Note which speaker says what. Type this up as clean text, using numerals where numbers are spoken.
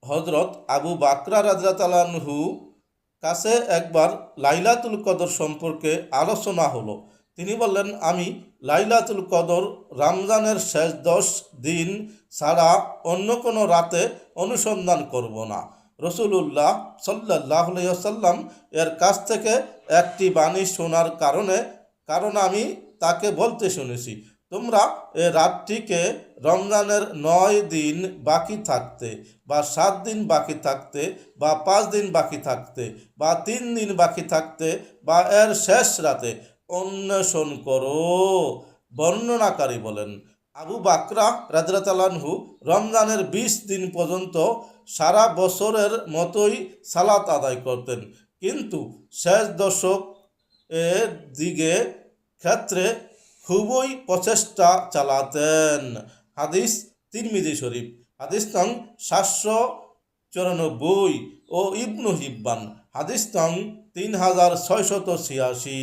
Speaker 1: হজরত আবু বাকরা রাদিয়াল্লাহু আনহু কাছে একবার লাইলাতুল কদর সম্পর্কে আলোচনা হলো। তিনি বললেন, আমি লাইলাতুল কদর রমজানের শেষ 10 দিন ছাড়া অন্য কোনো রাতে অনুসন্ধান করব না। রসুলুল্লাহ সাল্লাল্লাহু আলাইহি ওয়াসাল্লাম এর কাছ থেকে একটি বাণী শোনার কারণ আমি তাকে বলতে শুনেছি, তোমরা এ রাতটিকে রমজানের 9 দিন বাকি থাকতে বা 7 দিন বাকি থাকতে বা 5 দিন বাকি থাকতে বা 3 দিন বাকি থাকতে বা এর শেষ রাতে অন্বেষণ করো। বর্ণনাকারী বলেন, আবু বাকরা রাদিয়াল্লাহু আনহু রমজানের 20 দিন পর্যন্ত সারা বছরের মতোই সালাত আদায় করতেন, কিন্তু শেষ দশক এর দিকে ক্ষেত্রে খুবই প্রচেষ্টা চালাতেন। হাদিস তিরমিজি শরীফ, হাদিস নং 794 ও ইবনু হিব্বান, হাদিস নং 3686।